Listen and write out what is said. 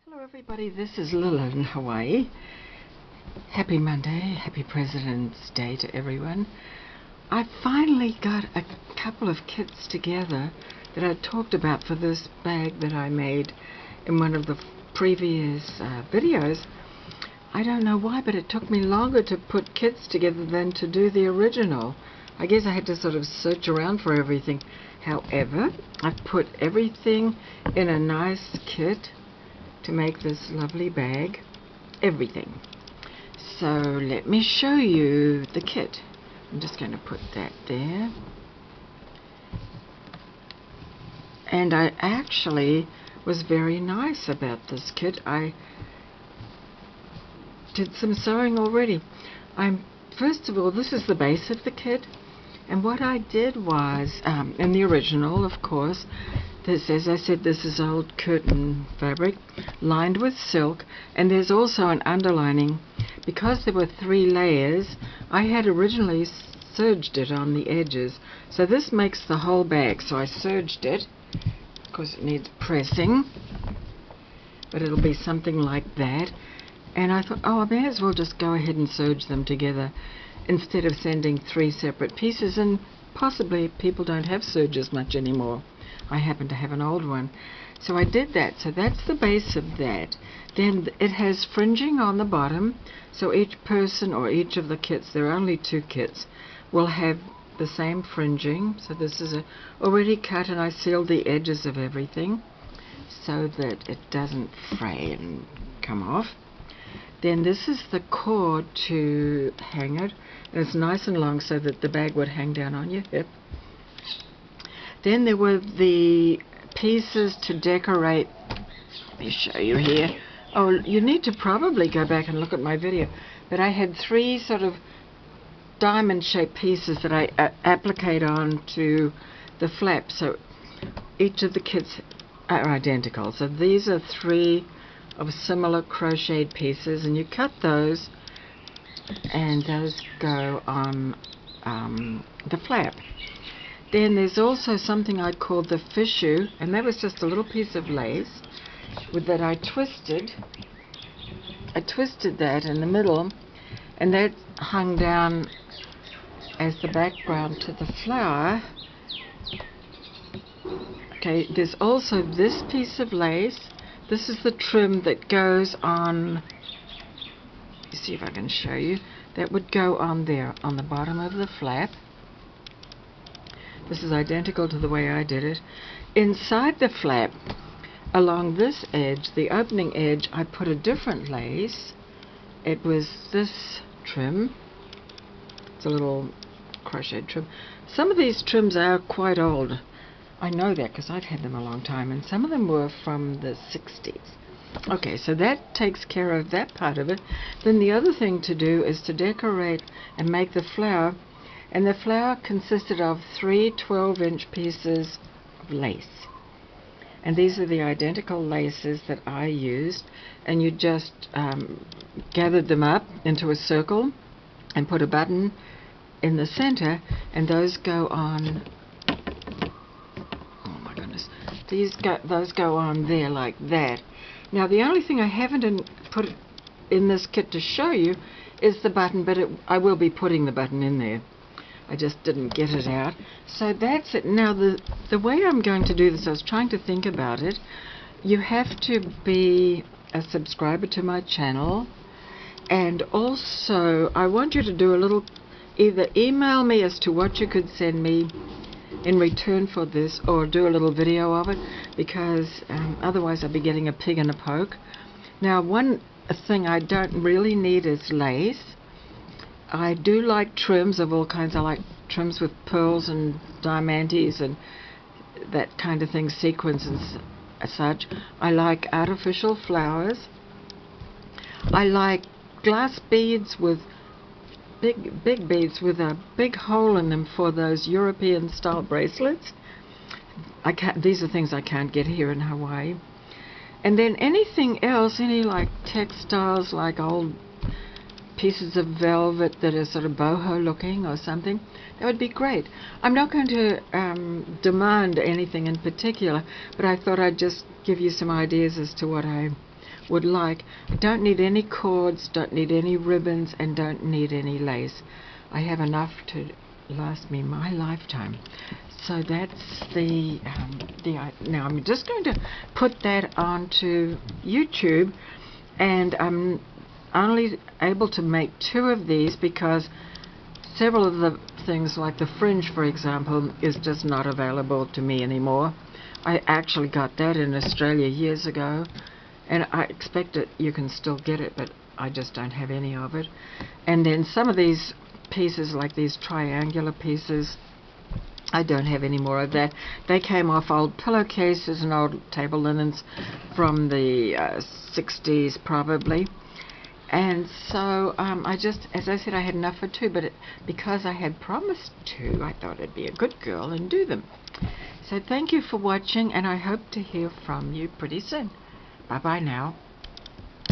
Hello everybody, this is Lilla in Hawaii. Happy Monday, happy President's Day to everyone. I finally got a couple of kits together that I talked about for this bag that I made in one of the previous videos. I don't know why, but it took me longer to put kits together than to do the original. I guess I had to sort of search around for everything. However, I've put everything in a nice kit to make this lovely bag. Everything. So let me show you the kit. I'm just going to put that there. And I actually was very nice about this kit. I did some sewing already. First of all, this is the base of the kit. And what I did was, in the original, of course, this, as I said, this is old curtain fabric lined with silk, and there's also an underlining. Because there were 3 layers, I had originally serged it on the edges. So this makes the whole bag. So I serged it, because it needs pressing, but it'll be something like that. And I thought, oh, I may as well just go ahead and serge them together instead of sending 3 separate pieces, and possibly people don't have serges much anymore. I happen to have an old one. So I did that. So that's the base of that. Then it has fringing on the bottom, so each person or each of the kits, there are only 2 kits, will have the same fringing. So this is already cut, and I sealed the edges of everything so that it doesn't fray and come off. Then this is the cord to hang it, and it's nice and long so that the bag would hang down on your hip. Then there were the pieces to decorate. Let me show you here. Oh, you need to probably go back and look at my video, but I had 3 sort of diamond-shaped pieces that I appliqued onto the flap, so each of the kits are identical. So these are 3 of similar crocheted pieces, and you cut those, and those go on the flap. Then there's also something I called the fichu, and that was just a little piece of lace that I twisted. I twisted that in the middle, and that hung down as the background to the flower. Okay, there's also this piece of lace. This is the trim that goes on. Let me see if I can show you. That would go on there, on the bottom of the flap. This is identical to the way I did it. Inside the flap, along this edge, the opening edge, I put a different lace. It was this trim. It's a little crocheted trim. Some of these trims are quite old. I know that because I've had them a long time, and some of them were from the 60s. Okay, so that takes care of that part of it. Then the other thing to do is to decorate and make the flower, and the flower consisted of 3 12-inch pieces of lace. And these are the identical laces that I used, and you just gathered them up into a circle and put a button in the center, and those go on. Those go on there like that. Now the only thing I haven't put in this kit to show you is the button, but I will be putting the button in there. I just didn't get it out. So that's it. Now the way I'm going to do this, I was trying to think about it. You have to be a subscriber to my channel, and also I want you to do a little, either email me as to what you could send me in return for this, or do a little video of it, because otherwise I'll be getting a pig in a poke. Now one thing I don't really need is lace. I do like trims of all kinds. I like trims with pearls and diamantes and that kind of thing, sequins and such. I like artificial flowers. I like glass beads with big beads with a big hole in them for those European style bracelets. These are things I can't get here in Hawaii. And then anything else, any like textiles, like old pieces of velvet that are sort of boho looking or something, that would be great. I'm not going to demand anything in particular, but I thought I'd just give you some ideas as to what I would like. I don't need any cords, don't need any ribbons, and don't need any lace. I have enough to last me my lifetime. So that's now I'm just going to put that onto YouTube, and I'm only able to make 2 of these because several of the things, like the fringe for example, is just not available to me anymore. I actually got that in Australia years ago, and I expect it you can still get it, but I just don't have any of it. And then some of these pieces, like these triangular pieces, I don't have any more of that. They came off old pillowcases and old table linens from the 60s probably. And so I just, as I said, I had enough for 2, but because I had promised 2, I thought I'd be a good girl and do them. So thank you for watching, and I hope to hear from you pretty soon. Bye-bye now.